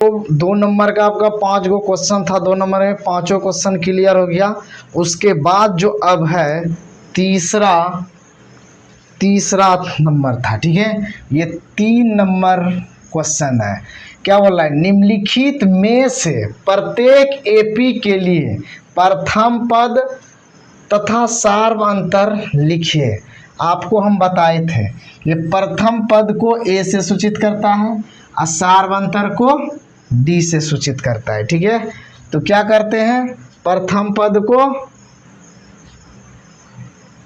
तो 2 नंबर का आपका 5 गो क्वेश्चन था, 2 नंबर में 5 क्वेश्चन क्लियर हो गया। उसके बाद जो अब है तीसरा नंबर था, ठीक है। ये 3 नंबर क्वेश्चन है। क्या बोल रहा है, निम्नलिखित में से प्रत्येक एपी के लिए प्रथम पद तथा सार्वंतर लिखिए। आपको हम बताए थे ये प्रथम पद को ए से सूचित करता है और सार्वंतर को डी से सूचित करता है, ठीक है। तो क्या करते हैं, प्रथम पद को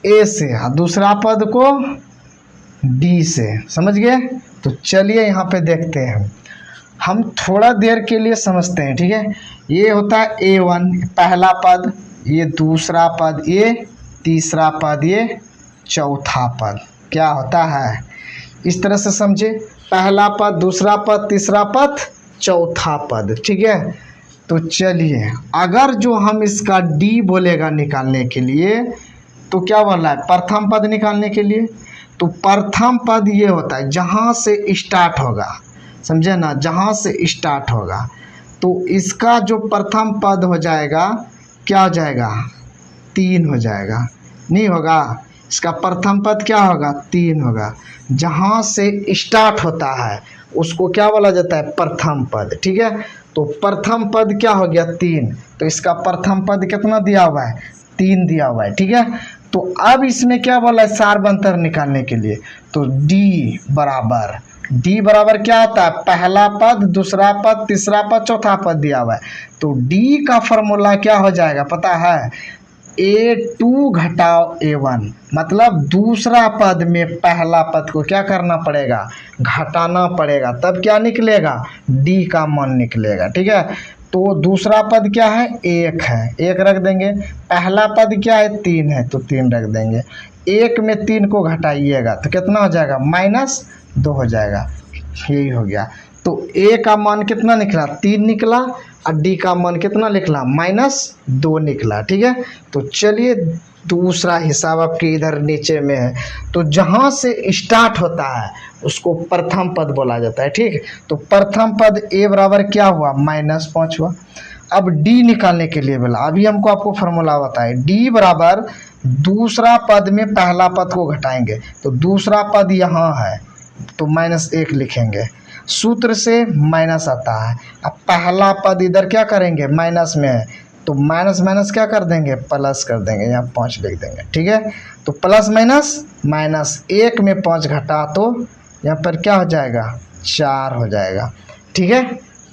ए से और दूसरा पद को डी से, समझ गए। तो चलिए यहाँ पे देखते हैं, हम थोड़ा देर के लिए समझते हैं, ठीक है। ये होता है A1 पहला पद, ये दूसरा पद, ये तीसरा पद, ये चौथा पद। क्या होता है, इस तरह से समझे, पहला पद, दूसरा पद, तीसरा पद, चौथा पद, ठीक है। तो चलिए, अगर जो हम इसका डी बोलेगा निकालने के लिए, तो क्या बोल रहा है, प्रथम पद निकालने के लिए। तो प्रथम पद ये होता है जहाँ से स्टार्ट होगा, समझे ना, जहाँ से स्टार्ट होगा। तो इसका जो प्रथम पद हो जाएगा, क्या हो जाएगा, 3 हो जाएगा, नहीं होगा। इसका प्रथम पद क्या होगा, 3 होगा। जहाँ से स्टार्ट होता है उसको क्या बोला जाता है, प्रथम पद, ठीक है। तो प्रथम पद क्या हो गया, 3। तो इसका प्रथम पद कितना दिया हुआ है, 3 दिया हुआ है, ठीक है। तो अब इसमें क्या बोला है, सार्वंतर निकालने के लिए। तो डी बराबर क्या होता है, पहला पद, दूसरा पद, तीसरा पद, चौथा पद दिया हुआ है। तो डी का फॉर्मूला क्या हो जाएगा पता है, A2 घटाओ A1, मतलब दूसरा पद में पहला पद को क्या करना पड़ेगा, घटाना पड़ेगा, तब क्या निकलेगा, डी का मान निकलेगा, ठीक है। तो दूसरा पद क्या है, 1 है, 1 रख देंगे। पहला पद क्या है, 3 है, तो 3 रख देंगे। 1 में 3 को घटाइएगा तो कितना हो जाएगा, -2 हो जाएगा, यही हो गया। तो ए का मान कितना निकला, 3 निकला, और डी का मान कितना निकला, -2 निकला, ठीक है। तो चलिए दूसरा हिसाब आपके इधर नीचे में है। तो जहाँ से स्टार्ट होता है उसको प्रथम पद बोला जाता है, ठीक है। तो प्रथम पद ए बराबर क्या हुआ, -5 हुआ। अब डी निकालने के लिए बोला, अभी हमको आपको फॉर्मूला बताए, डी बराबर दूसरा पद में पहला पद को घटाएंगे। तो दूसरा पद यहाँ है तो -1 लिखेंगे, सूत्र से माइनस आता है। अब पहला पद इधर क्या करेंगे, माइनस में है, तो माइनस माइनस क्या कर देंगे, प्लस कर देंगे, यहाँ 5 लिख देंगे, ठीक है। तो प्लस माइनस 1 में 5 घटा तो यहाँ पर क्या हो जाएगा, 4 हो जाएगा, ठीक है।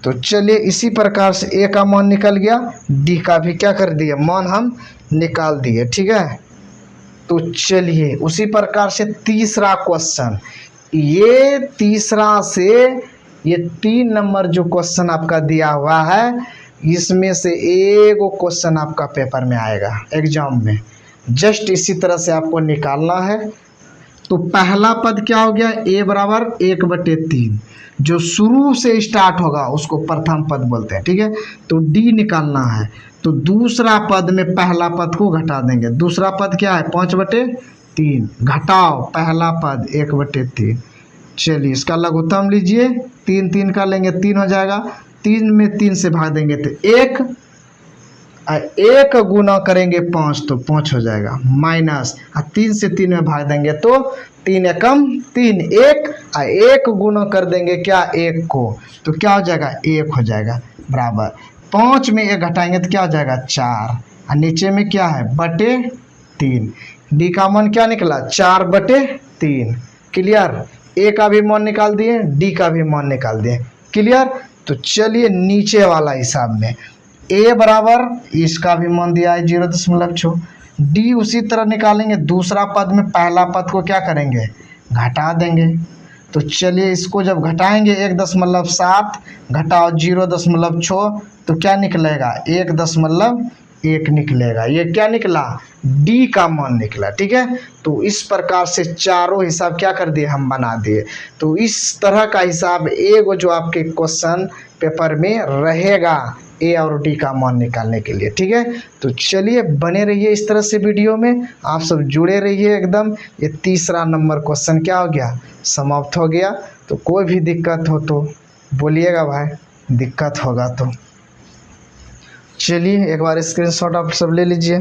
तो चलिए इसी प्रकार से ए का मान निकल गया, डी का भी क्या कर दिया, मान हम निकाल दिए, ठीक है। तो चलिए उसी प्रकार से तीसरा क्वेश्चन, ये तीसरा से ये 3 नंबर जो क्वेश्चन आपका दिया हुआ है, इसमें से एक क्वेश्चन आपका पेपर में आएगा एग्जाम में, जस्ट इसी तरह से आपको निकालना है। तो पहला पद क्या हो गया, ए बराबर 1/3, जो शुरू से स्टार्ट होगा उसको प्रथम पद बोलते हैं, ठीक है। तो डी निकालना है, तो दूसरा पद में पहला पद को घटा देंगे। दूसरा पद क्या है, 5/3, घटाओ पहला पद 1/3। चलिए इसका लघुत्तम लीजिए, 3 का लेंगे, 3 हो जाएगा। 3 में 3 से भाग देंगे तो 1, 1 गुना करेंगे 5 तो 5 हो जाएगा, माइनस 3 से 3 में भाग देंगे तो 3 एकम 3, 1 गुना कर देंगे क्या, 1 को, तो क्या हो जाएगा, 1 हो जाएगा, बराबर 5 में 1 घटाएंगे तो क्या हो जाएगा, 4, और नीचे में क्या है, /3। डी का मान क्या निकला, 4/3, क्लियर। ए का भी मान निकाल दिए, डी का भी मान निकाल दिए, क्लियर। तो चलिए नीचे वाला हिसाब में, ए बराबर इसका भी मान दिया है 0.6, डी उसी तरह निकालेंगे। दूसरा पद में पहला पद को क्या करेंगे, घटा देंगे। तो चलिए इसको जब घटाएंगे 1.7 घटाओ 0.6 तो क्या निकलेगा, 1.1 निकलेगा। ये क्या निकला, डी का मान निकला, ठीक है। तो इस प्रकार से चारों हिसाब क्या कर दिए, हम बना दिए। तो इस तरह का हिसाब एक जो आपके क्वेश्चन पेपर में रहेगा ए और डी का मान निकालने के लिए, ठीक है। तो चलिए बने रहिए इस तरह से वीडियो में, आप सब जुड़े रहिए एकदम। ये तीसरा नंबर क्वेश्चन क्या हो गया, समाप्त हो गया। तो कोई भी दिक्कत हो तो बोलिएगा भाई। दिक्कत होगा तो चलिए एक बार स्क्रीनशॉट आप सब ले लीजिए।